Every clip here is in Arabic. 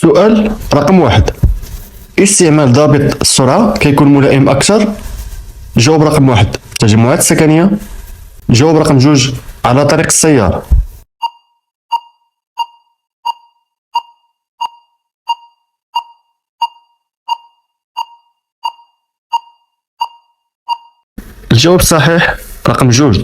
السؤال رقم واحد: استعمال ضابط السرعة كيكون ملائم أكثر؟ جاوب رقم واحد: التجمعات السكنية. جاوب رقم جوج: على طريق السيارة. الجواب الصحيح رقم جوج: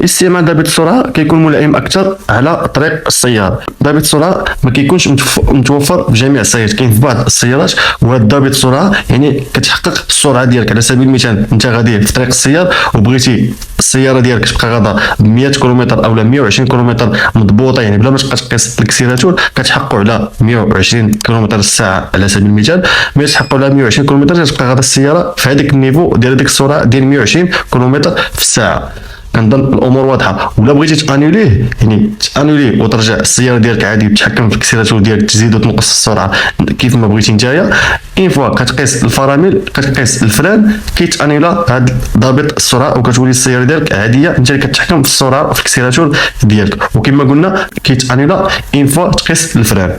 استعمال ضابط السرعة كيكون ملائم أكثر على طريق السيارة. ضابط السرعة ما كيكونش متوفر في جميع السيارات، كاين في بعض السيارات، وهذا ضابط السرعة يعني كتحقق السرعة ديالك. على سبيل المثال انت غادي في طريق السيار وبغيتي السيارة ديالك تبقى غادا ب 100 كيلومتر أو 120 كيلومتر مضبوطة، يعني بلا ما تبقى تقيس الاكسيلاتور، كتحققوا على 120 كيلومتر الساعة على سبيل المثال. ملي تحققوا على 120 كيلومتر تبقى غادا السيارة في هذاك النيفو ديال ديك السرعة ديال 120 كيلومتر في الساعة. كنظن الامور واضحه. ولا بغيتي تانوليه، يعني تانوليه وترجع السياره ديالك عادي، تحكم في الاكسيلاتور ديالك، تزيد وتنقص السرعه كيف ما بغيتي نتايا. اين فوا كتقيس الفرامل، كتقيس الفران، كيتانيلا هاد ضابط السرعه وكتولي السياره ديالك عاديه، انت اللي كتحكم في السرعه وفي الاكسيلاتور ديالك. وكما قلنا كيتانيلا اين فوا تقيس الفران.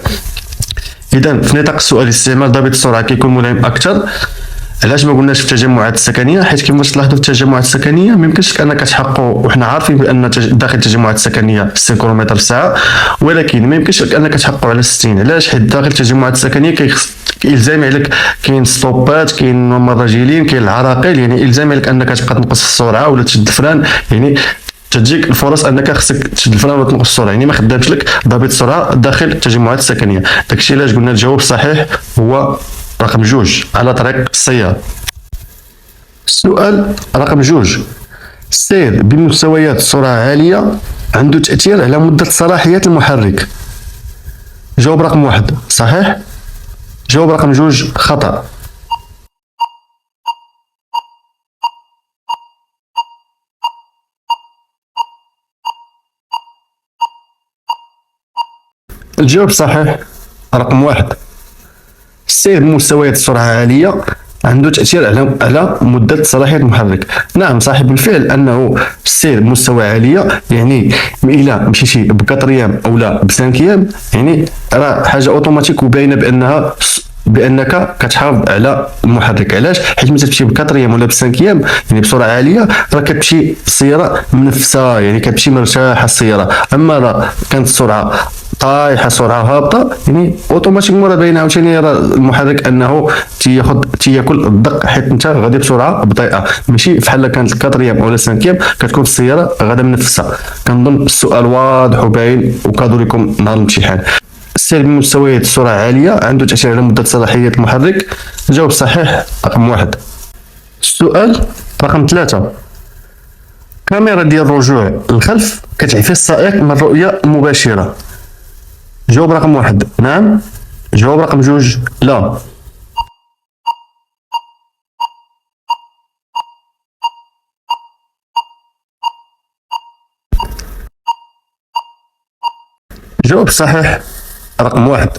اذا في نطاق السؤال استعمال ضابط السرعه كيكون ملائم اكثر. علاش ما قلناش في التجمعات السكنيه؟ حيت كما تلاحظوا في التجمعات السكنيه ما يمكنش انك تحققوا، وحنا عارفين بان داخل التجمعات السكنيه 60 كم في الساعه، ولكن ما يمكنش انك تحققوا على 60. علاش؟ حيت داخل التجمعات السكنيه كيلزم عليك، كاين ستوبات، كاين مراجلين، كاين العراقيل، يعني يلزم عليك انك تبقى تنقص السرعه ولا تشد الفران، يعني تجيك الفرص انك خصك تشد الفران ولا تنقص السرعه، يعني ما خدامش لك ضابط السرعه داخل التجمعات السكنيه. داكشي علاش قلنا الجواب الصحيح هو رقم جوج: على طريق السيارة. السؤال رقم جوج: السير بمستويات سرعة عالية عنده تأثير على مدة صلاحية المحرك. جواب رقم واحد صحيح. جواب رقم جوج خطأ. الجواب صحيح رقم واحد: السير بمستويات سرعة عالية عنده تأثير على مدة صلاحية المحرك. نعم صحيح بالفعل أنه السير بمستوى عالية، يعني إلا مشيتي ب4 أيام أو لا ب5 أيام، يعني راه حاجة أوتوماتيك وباينة بانك كتحافظ على المحرك. علاش؟ حيت ملي تمشي ب4 ايام ولا ب5 ايام يعني بسرعه عاليه، راه كتمشي السياره منفسه، يعني كتمشي مرتاحه السياره. اما راه كانت السرعه طايحه، سرعه هابطه، يعني اوتوماتيكمون راه باينه عاوتاني راه المحرك انه تياكل الضغط، حيت انت غادي بسرعه بطيئه، ماشي بحال كانت 4 ايام ولا 5 ايام كتكون السياره غادا منفسه. كنظن السؤال واضح وباين وكادو لكم نهار الامتحان. السير بمستويات السرعة عالية عنده تأثير على مدة صلاحية المحرك. الجواب صحيح رقم واحد. السؤال رقم 3: كاميرا ديال الرجوع للخلف كتعفي السائق من الرؤية المباشرة. جواب رقم واحد نعم. جواب رقم جوج لا. جواب صحيح رقم واحد: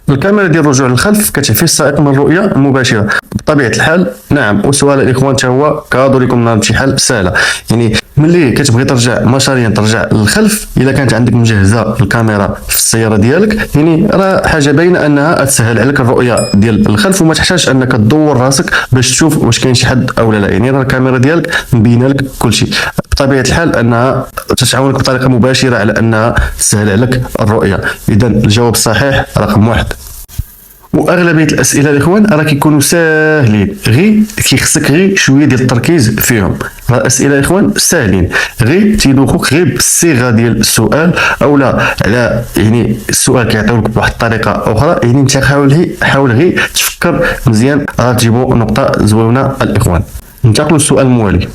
الكاميرا ديال الرجوع للخلف كتعفي السائق من الرؤيه المباشره. بطبيعه الحال نعم. وسؤال الاخوان حتى هو كادو لكم نهار الامتحان سهله، يعني ملي كتبغي ترجع مشاريا ترجع للخلف، الا كانت عندك مجهزه الكاميرا في السياره ديالك، يعني راه حاجه باينه انها تسهل عليك الرؤيه ديال الخلف، وما تحتاج انك تدور راسك باش تشوف واش كاين شي حد او لا، يعني راه الكاميرا ديالك مبينه لك كل شيء. بطبيعه الحال انها تتعاونك بطريقه مباشره على انها تسهل عليك الرؤيه. اذا الجواب الصحيح رقم واحد. واغلبيه الاسئله الاخوان راه كيكونوا ساهلين، غير كيخصك غير شويه ديال التركيز فيهم. راه الاسئله الاخوان ساهلين، غير تيدوخوك غير بالصيغه ديال السؤال او لا على يعني السؤال كيعطيوك بواحد الطريقه اخرى، يعني انت حاول غير تفكر مزيان، راه تجيبوا نقطه زوينه الاخوان. ننتقلوا للسؤال الموالي.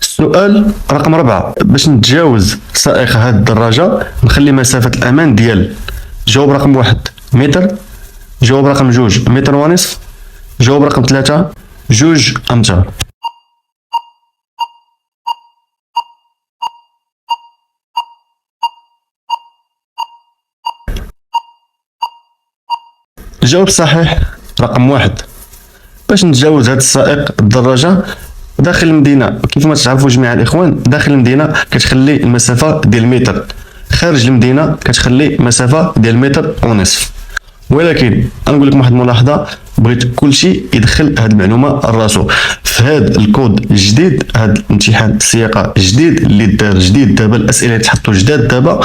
السؤال رقم 4: باش نتجاوز سائق هذه الدراجه نخلي مسافه الامان ديال. جواب رقم 1 متر. جواب رقم 2 متر ونصف. جواب رقم 3 2 أمتار. الجواب الصحيح رقم 1: باش نتجاوز هذا السائق الدراجة داخل المدينة، كيف ما تعرفوا جميع الإخوان، داخل المدينة كتخلي المسافة ديال متر. خارج المدينه كتخلي مسافه ديال متر ونصف. ولكن غنقول لكم واحد الملاحظه، بغيت كلشي يدخل هاد المعلومه راسو في هاد الكود الجديد، هاد الامتحان السياقه جديد اللي دار جديد دابا، الاسئله اللي تحطوا جداد دابا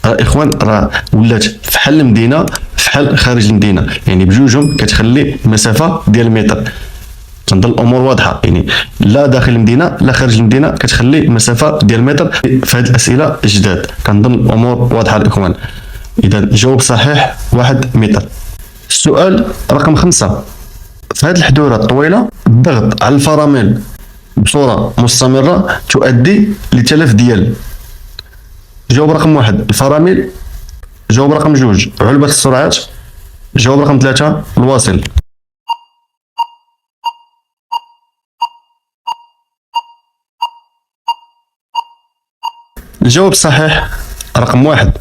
اخوان، راه ولات فحال المدينه فحال خارج المدينه، يعني بجوجهم كتخلي مسافه ديال متر. تنظن الامور واضحه، يعني لا داخل المدينه لا خارج المدينه كتخلي مسافه ديال متر في هاد الاسئله الجداد. كنظن الامور واضحه الاخوان. اذا الجواب صحيح 1 متر. السؤال رقم 5، في هذه الحدوره الطويله الضغط على الفرامل بصوره مستمره تؤدي لتلف ديال. جواب رقم 1 الفرامل، جواب رقم 2 علبة السرعات، جواب رقم 3 الواصل. الجواب الصحيح رقم 1.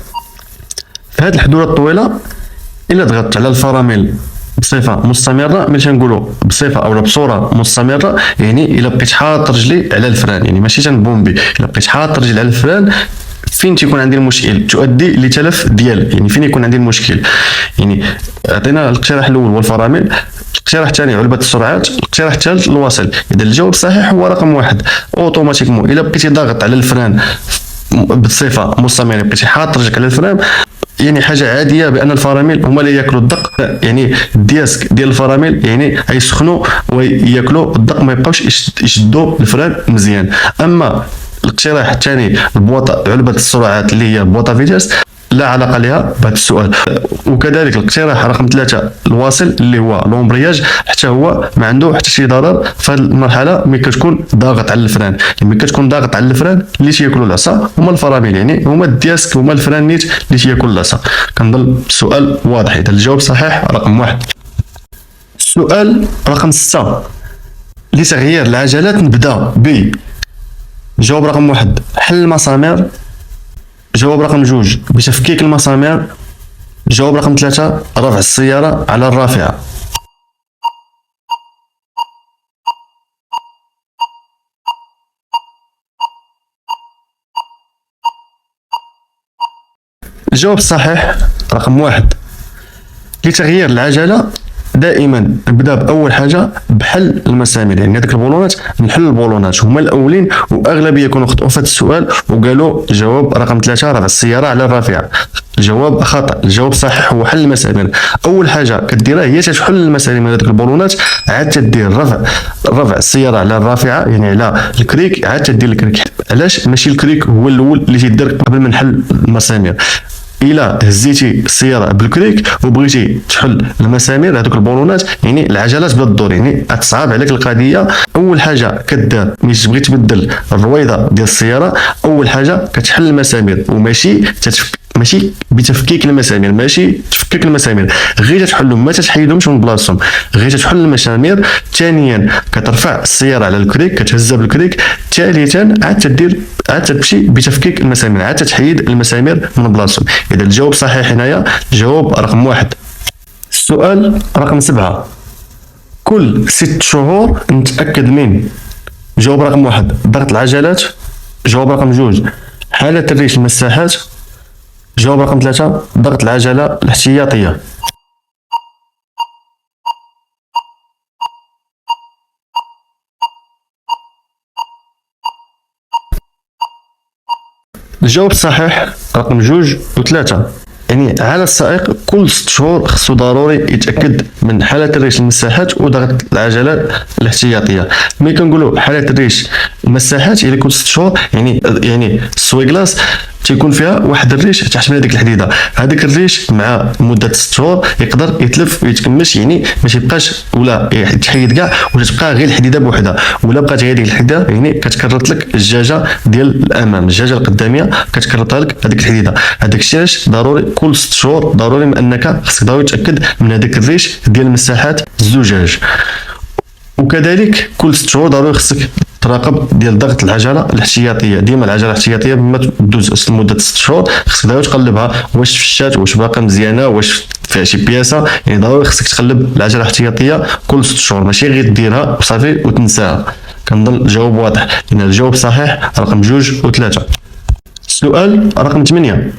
في هذه الحدوده الطويله الا ضغطت على الفرامل بصفه مستمره، ملي تنقولوا بصفه او بصوره مستمره يعني الا بقيت حاط رجلي على الفران، يعني ماشي تنبومبي، الا بقيت حاط رجلي على الفران فين تيكون عندي المشكل؟ تؤدي لتلف ديال، يعني فين يكون عندي المشكل؟ يعني عطينا الاقتراح الاول هو الفرامل، الاقتراح الثاني علبة السرعات، الاقتراح الثالث الواصل. اذا الجواب الصحيح هو رقم 1. اوتوماتيكمون الا بقيتي ضاغط على الفران بصفه مستمره، بقيتي حاط رجلك على الفران، يعني حاجه عاديه بان الفرامل هما اللي ياكلوا الدق، يعني الدياسك ديال الفرامل يعني غيسخنوا وياكلوا الدق، ما يبقاوش يشدوا الفران مزيان. اما الاقتراح الثاني البواطه علبه السرعات اللي هي بواطه فيتاس لا علاقه لها بهذا السؤال. وكذلك الاقتراح رقم 3 الواصل اللي هو لومبرياج، حتى هو ما عنده حتى شي ضرر في هذه المرحله ملي كتكون ضاغط على الفران. ملي كتكون ضاغط على الفران اللي تياكلوا العصا هما الفرامل، يعني هما الدياسك هما الفران نيت اللي تياكل العصا. كنظن السؤال واضح. اذا الجواب صحيح رقم 1. السؤال رقم 6، لتغيير العجلات نبدا ب. جواب رقم 1 حل المسامير، جواب رقم 2 بتفكيك المسامير، جواب رقم 3 رفع السيارة على الرافعة. الجواب الصحيح رقم 1. لتغيير العجلة دائما نبدا باول حاجه بحل المسامير، يعني هذيك البولونات نحل البولونات هما الاولين، واغلبيه يكونوا خطأوا في هذا السؤال وقالوا جواب رقم 3 رفع السياره على الرافعه. الجواب خطا، الجواب الصحيح هو حل المسامير. اول حاجه كديرها هي تحل المسامير هذيك البولونات، عاد تدير رفع السياره على الرافعه، يعني على الكريك، عاد تدير الكريك. علاش ماشي الكريك هو الاول اللي تيدير قبل ما نحل المسامير؟ الا هزيتي السياره بالكريك وبغيتي تحل المسامير هذوك البولونات، يعني العجلات بلا الدور، يعني تصعب عليك القضيه. اول حاجه كدار ملي تبغي تبدل الرويضه ديال السياره، اول حاجه كتحل المسامير، وماشي ماشي بتفكيك المسامير، ماشي تفكك المسامير، غير تحلهم ما تحيدهمش من بلاصتهم، غير تحل المسامير. ثانيا كترفع السياره على الكريك، كتهزها بالكريك. ثالثا عاد تمشي بتفكيك المسامير، عاد تحيد المسامير من بلاصتهم. اذا الجواب صحيح هنايا جواب رقم 1. السؤال رقم 7، كل 6 شهور نتاكد من. جواب رقم 1 ضغط العجلات، جواب رقم 2 حالة الريش المساحات، جواب رقم 3 ضغط العجلة الاحتياطية. الجواب الصحيح رقم 2 و3. يعني على السائق كل 6 شهور خصو ضروري يتاكد من حاله الريش المساحات وضغط العجلات الاحتياطيه. ملي كنقولوا حاله الريش المساحات يعني كل 6 شهور، يعني السويكلاس تيكون فيها واحد الريش تحمل هذيك الحديده، هذاك الريش مع مده 6 شهور يقدر يتلف ويتكمش، يعني ما تيبقاش ولا يتحيد كاع، ولا تبقى غير الحديده بوحدها، ولا بقات هذيك الحديده يعني كتكرط لك الدجاجه ديال الامام، الدجاجه القداميه كتكرطها لك هذيك الحديده. هذاك الشيء علاش ضروري كل 6 شهور ضروري من انك خصك ضروري تاكد من هذاك الريش ديال مساحات الزجاج. وكذلك كل 6 شهور ضروري خصك تراقب ديال ضغط العجله الاحتياطيه. ديما العجله الاحتياطيه بما تدوز لمده 6 شهور خصك ضروري تقلبها، واش فشات، واش باقا مزيانه، واش فيها شي بياسه، يعني ضروري خصك تقلب العجله الاحتياطيه كل 6 شهور، ماشي غير ديرها وصافي وتنساها. كنظن الجواب واضح، لان الجواب صحيح رقم 2 و3. السؤال رقم 8،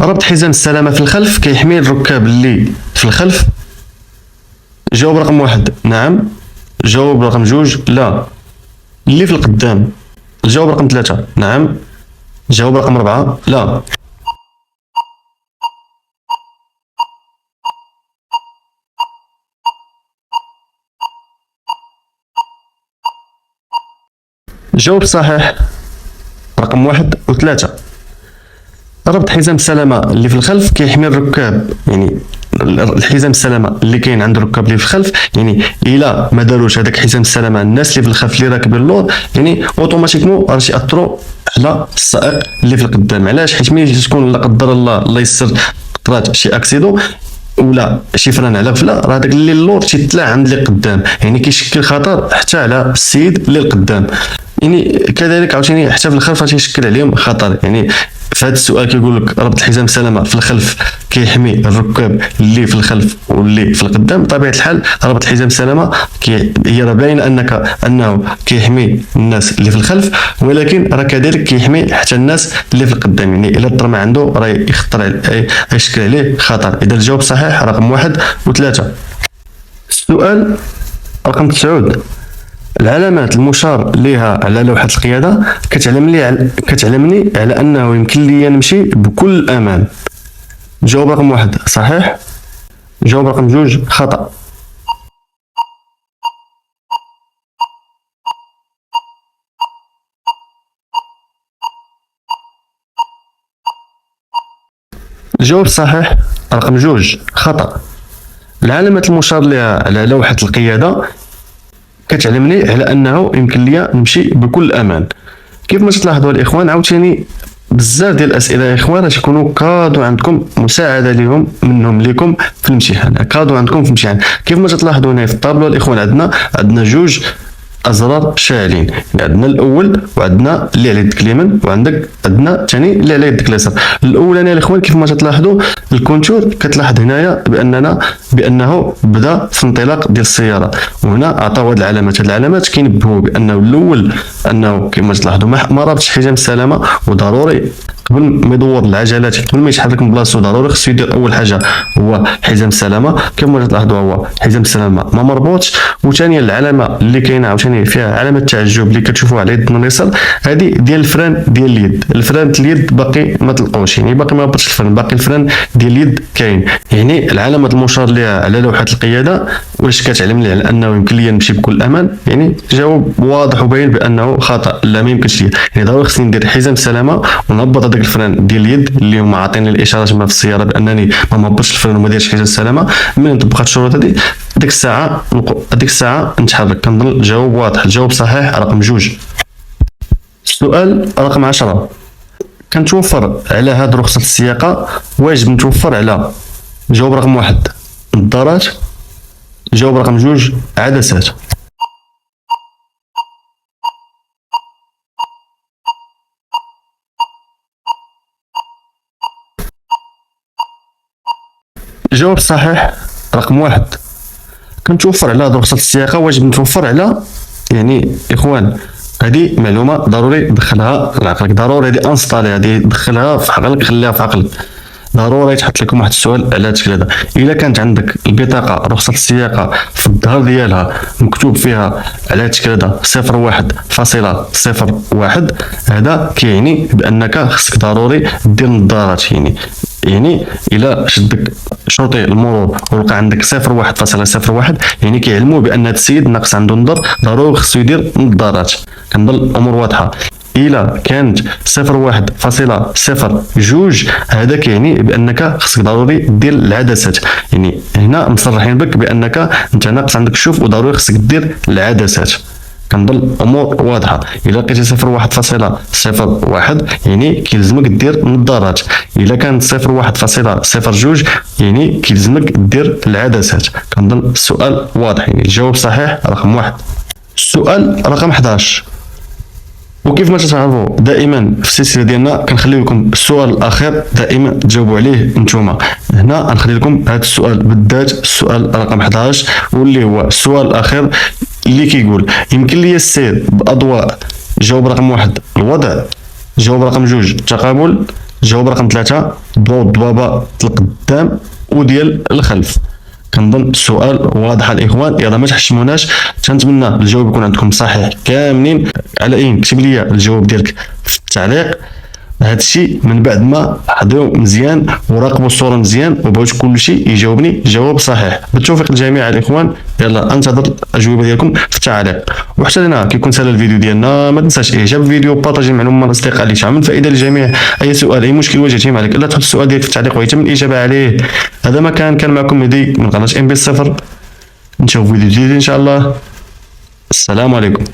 ربط حزام السلامة في الخلف كيحمي الركاب اللي في الخلف. جاوب رقم 1 نعم، جاوب رقم 2 لا. اللي في القدام. جاوب رقم 3 نعم، جاوب رقم 4 لا. جاوب صحيح رقم 1 و 3. ربط حزام السلامة اللي في الخلف كيحمي الركاب، يعني الحزام السلامة اللي كاين عند الركاب اللي في الخلف، يعني الا ما داروش هذاك حزام السلامة الناس اللي في الخلف اللي راكبين اللور، يعني اوتوماتيكمون راه ياثروا على السائق اللي في القدام. علاش؟ حيت ملي تكون لا قدر الله يسر طرات شي اكسيدو ولا شي فران على غفله، راه داك اللي اللور تيطلع عند اللي قدام، يعني كيشكل خطر حتى على السيد اللي القدام. يعني كذلك عاوتاني حتى في الخلف تيشكل عليهم خطر. يعني في هذا السؤال كيقول لك ربط الحزام السلامه في الخلف كيحمي الركاب اللي في الخلف واللي في القدام. بطبيعه الحال ربط الحزام السلامه هي راه باينه انه كيحمي الناس اللي في الخلف، ولكن راه كذلك كيحمي حتى الناس اللي في القدام. يعني الا الطرمه عنده راه يخطر يشكل عليه خطر. اذا الجواب صحيح رقم 1 و 3. السؤال رقم 9، العلامات المشار لها على لوحة القيادة كتعلمني على أنه يمكن لي نمشي بكل أمان. جاوب رقم 1 صحيح، جاوب رقم 2 خطأ. جاوب صحيح رقم 2 خطأ. العلامات المشار لها على لوحة القيادة كتعلمني على انه يمكن لي نمشي بكل امان. كيف ما تلاحظوا الاخوان، عاوتاني بزاف ديال الاسئله يا اخوان راح يكونوا كادو عندكم، مساعده منهم لكم في الامتحان، كادو عندكم في الامتحان. كيف ما تلاحظوا هنا في الطابلو الاخوان عندنا جوج ازرار شاعلين، يعني عندنا الاول وعندنا اللي على يدك اليمين، وعندك عندنا الثاني اللي على يدك اليسار. الاولاني الاخوان كيف ما تلاحظوا الكونتور كتلاحظ هنايا بانه بدا في انطلاق ديال السياره، وهنا عطاو هاد العلامات. هاد العلامات كينبهوا بانه الاول انه كما تلاحظوا ما رابطش حزام السلامه، وضروري قبل ما يدور العجلات قبل ما يتحرك من بلاصتو ضروري خصو يدير اول حاجه هو حزام السلامه. كما تلاحظوا هو حزام السلامه ما مربوطش. وثانيا العلامه اللي كاينه عاوتاني فيها علامه التعجب اللي كتشوفوها على يدنا اليسار، هذه ديال الفران ديال اليد. الفران ديال اليد باقي ما تلقاوش، يعني باقي ما هبطش الفران، باقي الفران ديال اليد كاين. يعني العلامه المشار لها على لوحه القياده واش كتعلمني على انه يمكن لي نمشي بكل امان؟ يعني جواب واضح وباين بانه خطا، لا ما يمكنش لي. يعني ضروري خصني ندير حزام السلامه ونهبط هذاك الفران ديال اليد اللي هما عاطيني الاشارات ما في السياره بانني ما نهبطش الفران وما ديرش حزام السلامه. من نطبق هاد الشروط هذه ديك الساعه نتحرك. كنظن الجواب واضح، الجواب صحيح رقم 2. السؤال رقم 10، كنتوفر على هاد رخصه السياقه واجب نتوفر على. جواب رقم 1 نظارات، جواب رقم 2 عدسات. جواب صحيح رقم 1 كنتوفر على رخصة السياقة واجب نتوفر على. يعني اخوان هذه معلومة ضروري دخلها لعقلك، ضروري هذه انستالي، هذه دخلها في عقلك، خليها في عقلك. ضروري يتحط لكم واحد السؤال على هذا الشكل هذا. الا كانت عندك البطاقه رخصه السياقه في الظهر ديالها مكتوب فيها على هذا الشكل هذا 01.01، هذا كيعني بانك خصك ضروري دير نظارات. يعني الا شدك شرطي المرور ولقى عندك 01.01، يعني كيعلموا بان هذا السيد ناقص عنده نظر، ضروري خصو يدير نظارات. كنظن الامور واضحه. الا كانت 01.02، هذا كيعني بانك خصك ضروري دير العدسات. يعني هنا مصرحين بك بانك انت ناقص عندك الشوف وضروري خصك دير العدسات. كنظن الامور واضحه. الا لقيتي 01.01 يعني كيلزمك دير نظارات. الا كانت 01.02 يعني كيلزمك دير العدسات. كنظن السؤال واضح، يعني الجواب صحيح رقم 1. السؤال رقم 11، وكيف ما تعرفوا دائما في السلسله ديالنا كنخلي لكم السؤال الاخير دائما تجاوبوا عليه نتوما. هنا غنخلي لكم هذا السؤال بالذات، السؤال رقم 11 واللي هو السؤال الاخير اللي كيقول يمكن لي السير باضواء. جاوب رقم 1 الوضع، جاوب رقم جوج التقابل، جاوب رقم 3 ضوء الضبابة القدام وديال الخلف. كنظن السؤال واضح الاخوان، يلا ما تحشموناش. تنتمنى الجواب يكون عندكم صحيح كاملين. على اين كتب لي الجواب ديالك في التعليق. هذا الشيء من بعد ما حضروا مزيان وراقبوا الصوره مزيان وبغيت كل شيء يجاوبني جواب صحيح. بالتوفيق للجميع الاخوان، يلا انتظر الاجوبه ديالكم في التعليق. وحتى هنا كيكون سهل الفيديو ديالنا، ما تنساش اعجاب الفيديو وبارطاجي المعلومه مع الاصدقاء اللي تعمل فائده للجميع. اي سؤال اي مشكل واجهتهم عليك الا تحط السؤال ديالك في التعليق ويتم الاجابه عليه. هذا ما كان معكم مهدي من قناه ام بي 0. نشوف فيديو جديد ان شاء الله. السلام عليكم.